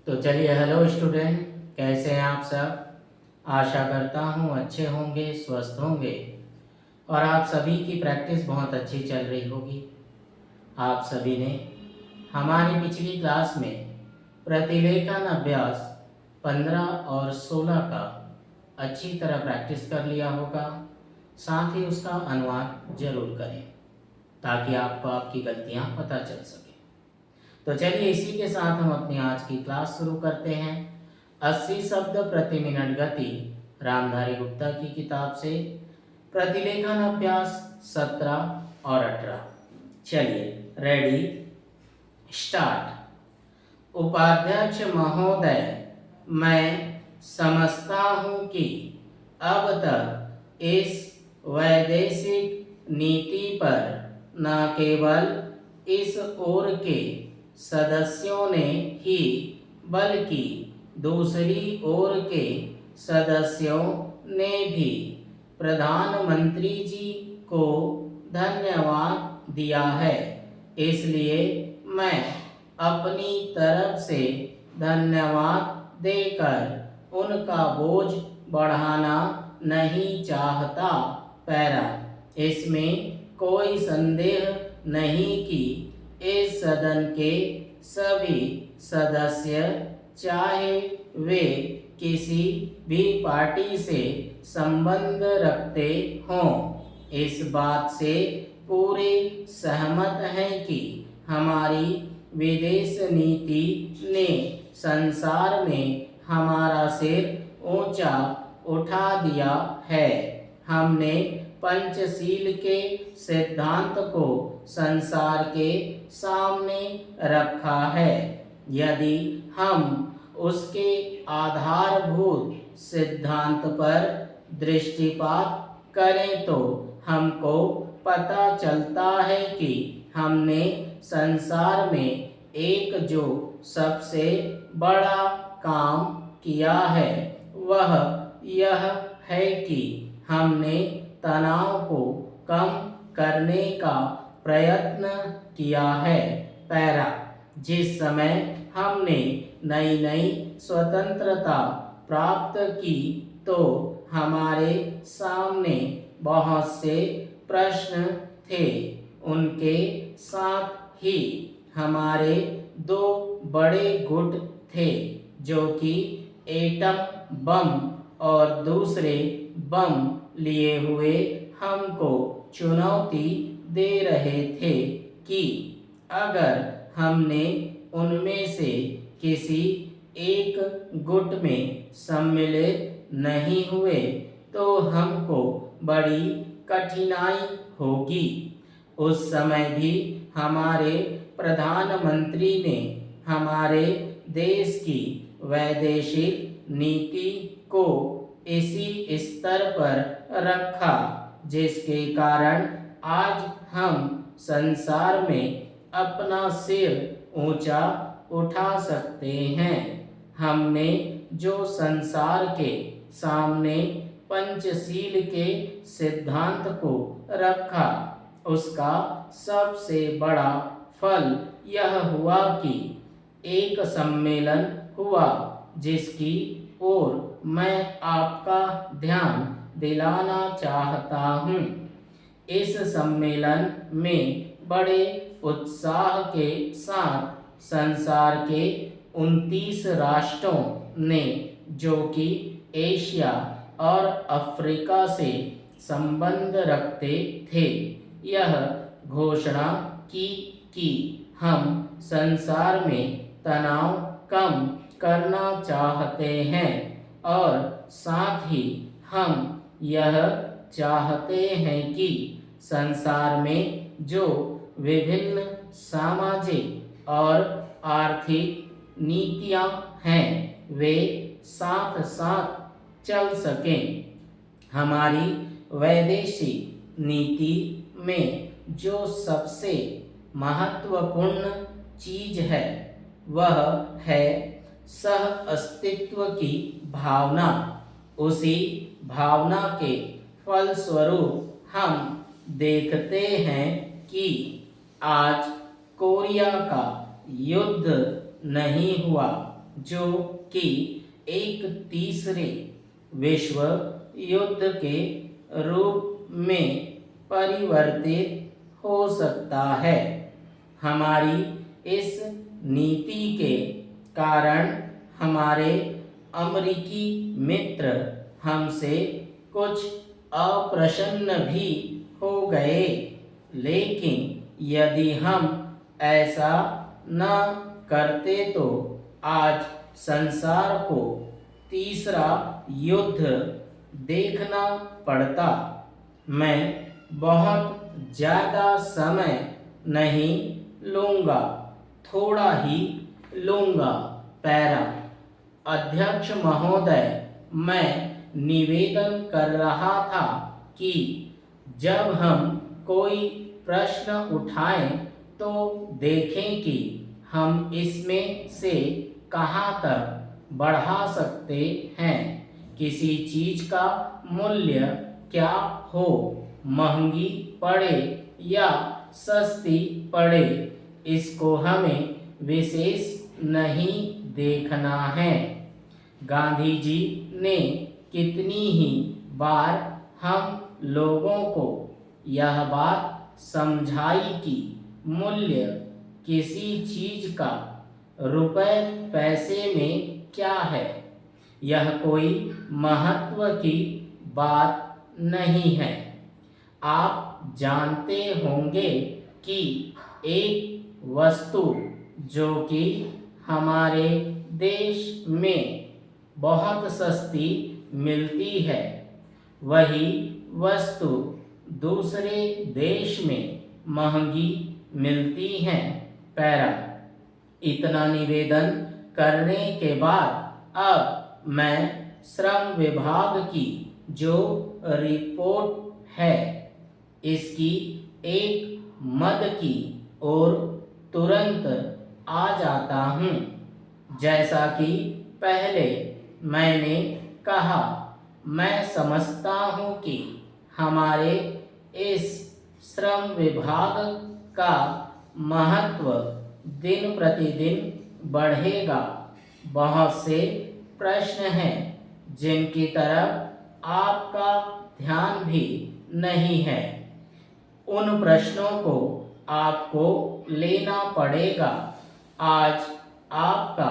तो चलिए, hello student, कैसे हैं आप सब। आशा करता हूँ अच्छे होंगे, स्वस्थ होंगे और आप सभी की प्रैक्टिस बहुत अच्छी चल रही होगी। आप सभी ने हमारी पिछली क्लास में प्रतिलेखन अभ्यास 15 और 16 का अच्छी तरह प्रैक्टिस कर लिया होगा। साथ ही उसका अनुवाद जरूर करें ताकि आपको आपकी गलतियाँ पता चल सके। तो चलिए, इसी के साथ हम अपनी आज की क्लास शुरू करते हैं। 80 शब्द प्रति मिनट गति, रामधारी गुप्ता की किताब से प्रतिलेखन अभ्यास 17 और 18। चलिए, रेडी, स्टार्ट। उपाध्यक्ष महोदय, मैं समझता हूँ कि अब तक इस वैदेशिक नीति पर न केवल इस ओर के सदस्यों ने ही बल्कि दूसरी ओर के सदस्यों ने भी प्रधानमंत्री जी को धन्यवाद दिया है। इसलिए मैं अपनी तरफ से धन्यवाद देकर उनका बोझ बढ़ाना नहीं चाहता। पैरा, इसमें कोई संदेह नहीं कि इस सदन के सभी सदस्य, चाहे वे किसी भी पार्टी से संबंध रखते हों, इस बात से पूरे सहमत हैं कि हमारी विदेश नीति ने संसार में हमारा सिर ऊंचा उठा दिया है। हमने पंचशील के सिद्धांत को संसार के सामने रखा है। यदि हम उसके आधारभूत सिद्धांत पर दृष्टिपात करें तो हमको पता चलता है कि हमने संसार में एक जो सबसे बड़ा काम किया है वह यह है कि हमने तनाव को कम करने का प्रयत्न किया है। पैरा, जिस समय हमने नई नई स्वतंत्रता प्राप्त की तो हमारे सामने बहुत से प्रश्न थे। उनके साथ ही हमारे दो बड़े गुट थे जो कि एटम बम और दूसरे बम लिए हुए हमको चुनौती दे रहे थे कि अगर हमने उनमें से किसी एक गुट में सम्मिलित नहीं हुए तो हमको बड़ी कठिनाई होगी। उस समय भी हमारे प्रधानमंत्री ने हमारे देश की वैदेशिक नीति को इसी स्तर पर रखा जिसके कारण आज हम संसार में अपना सिर ऊंचा उठा सकते हैं। हमने जो संसार के सामने पंचशील के सिद्धांत को रखा उसका सबसे बड़ा फल यह हुआ कि एक सम्मेलन हुआ जिसकी ओर मैं आपका ध्यान दिलाना चाहता हूँ। इस सम्मेलन में बड़े उत्साह के साथ संसार के 29 राष्ट्रों ने, जो कि एशिया और अफ्रीका से संबंध रखते थे, यह घोषणा की कि हम संसार में तनाव कम करना चाहते हैं और साथ ही हम यह चाहते हैं कि संसार में जो विभिन्न सामाजिक और आर्थिक नीतियां हैं वे साथ साथ चल सकें। हमारी वैदेशिक नीति में जो सबसे महत्वपूर्ण चीज है वह है सह अस्तित्व की भावना। उसी भावना के फलस्वरूप हम देखते हैं कि आज कोरिया का युद्ध नहीं हुआ, जो कि एक तीसरे विश्व युद्ध के रूप में परिवर्तित हो सकता है। हमारी इस नीति के कारण हमारे अमेरिकी मित्र हमसे कुछ अप्रसन्न भी हो गए, लेकिन यदि हम ऐसा न करते तो आज संसार को तीसरा युद्ध देखना पड़ता। मैं बहुत ज़्यादा समय नहीं लूँगा, थोड़ा ही लूँगा। पैरा। अध्यक्ष महोदय, मैं निवेदन कर रहा था कि जब हम कोई प्रश्न उठाएं तो देखें कि हम इसमें से कहाँ तक बढ़ा सकते हैं। किसी चीज़ का मूल्य क्या हो, महंगी पड़े या सस्ती पड़े, इसको हमें विशेष नहीं देखना है। गांधी जी ने कितनी ही बार हम लोगों को यह बात समझाई कि मूल्य किसी चीज का रुपए पैसे में क्या है, यह कोई महत्व की बात नहीं है। आप जानते होंगे कि एक वस्तु जो कि हमारे देश में बहुत सस्ती मिलती है, वही वस्तु दूसरे देश में महंगी मिलती है। पैरा। इतना निवेदन करने के बाद अब मैं श्रम विभाग की जो रिपोर्ट है इसकी एक मद की ओर तुरंत आ जाता हूँ। जैसा कि पहले मैंने कहा, मैं समझता हूँ कि हमारे इस श्रम विभाग का महत्व दिन प्रतिदिन बढ़ेगा। बहुत से प्रश्न हैं जिनकी तरफ आपका ध्यान भी नहीं है। उन प्रश्नों को आपको लेना पड़ेगा। आज आपका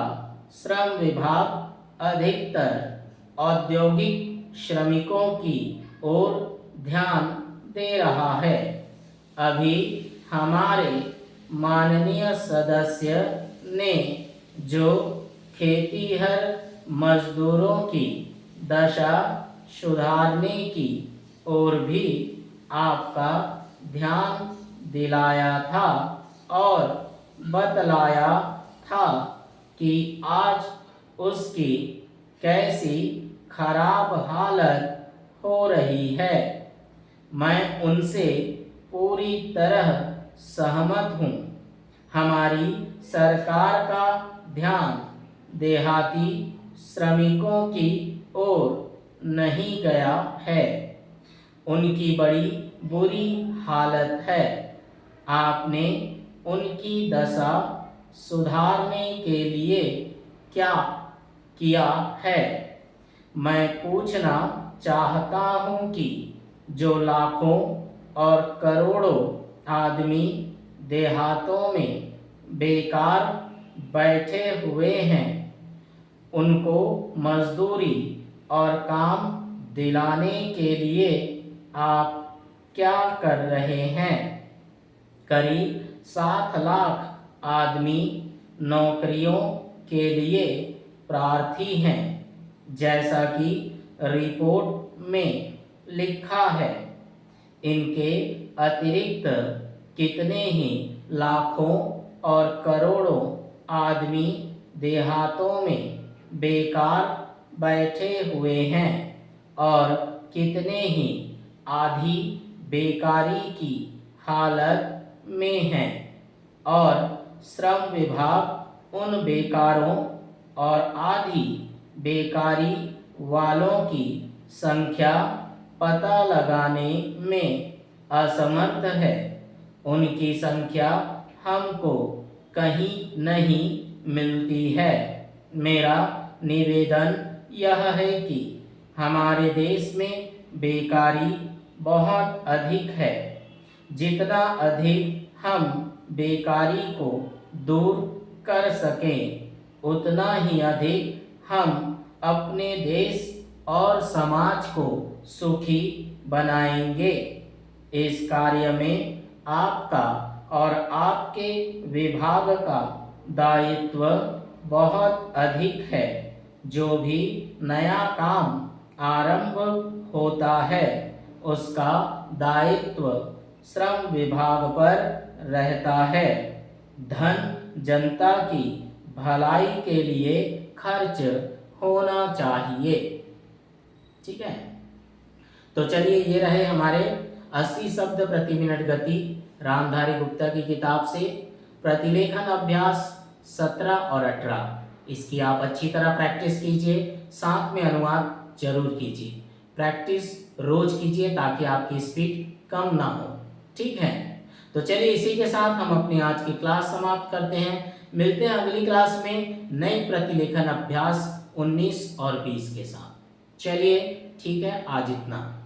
श्रम विभाग अधिकतर औद्योगिक श्रमिकों की ओर ध्यान दे रहा है। अभी हमारे माननीय सदस्य ने जो खेतीहर मजदूरों की दशा सुधारने की ओर भी आपका ध्यान दिलाया था और बतलाया था कि आज उसकी कैसी खराब हालत हो रही है। मैं उनसे पूरी तरह सहमत हूँ। हमारी सरकार का ध्यान देहाती श्रमिकों की ओर नहीं गया है। उनकी बड़ी बुरी हालत है। आपने उनकी दशा सुधारने के लिए क्या किया है? मैं पूछना चाहता हूँ कि जो लाखों और करोड़ों आदमी देहातों में बेकार बैठे हुए हैं, उनको मजदूरी और काम दिलाने के लिए आप क्या कर रहे हैं? करीब 7 लाख आदमी नौकरियों के लिए प्रार्थी हैं, जैसा कि रिपोर्ट में लिखा है। इनके अतिरिक्त कितने ही लाखों और करोड़ों आदमी देहातों में बेकार बैठे हुए हैं और कितने ही आधी बेकारी की हालत में हैं और श्रम विभाग उन बेकारों और आधी बेकारी वालों की संख्या पता लगाने में असमर्थ है। उनकी संख्या हमको कहीं नहीं मिलती है। मेरा निवेदन यह है कि हमारे देश में बेकारी बहुत अधिक है। जितना अधिक हम बेकारी को दूर कर सकें, उतना ही अधिक हम अपने देश और समाज को सुखी बनाएंगे। इस कार्य में आपका और आपके विभाग का दायित्व बहुत अधिक है। जो भी नया काम आरंभ होता है, उसका दायित्व श्रम विभाग पर रहता है। धन जनता की भलाई के लिए खर्च होना चाहिए। ठीक है, तो चलिए ये रहे हमारे 80 शब्द प्रति मिनट गति रामधारी गुप्ता की किताब से। प्रतिलेखन अभ्यास 17 और 18 इसकी आप अच्छी तरह प्रैक्टिस कीजिए, साथ में अनुवाद जरूर कीजिए। प्रैक्टिस रोज कीजिए ताकि आपकी स्पीड कम ना हो। ठीक है, तो चलिए इसी के साथ हम अपनी आज की क्लास समाप्त करते हैं। मिलते हैं अगली क्लास में नए प्रतिलेखन अभ्यास 19 और 20 के साथ। चलिए ठीक है, आज इतना।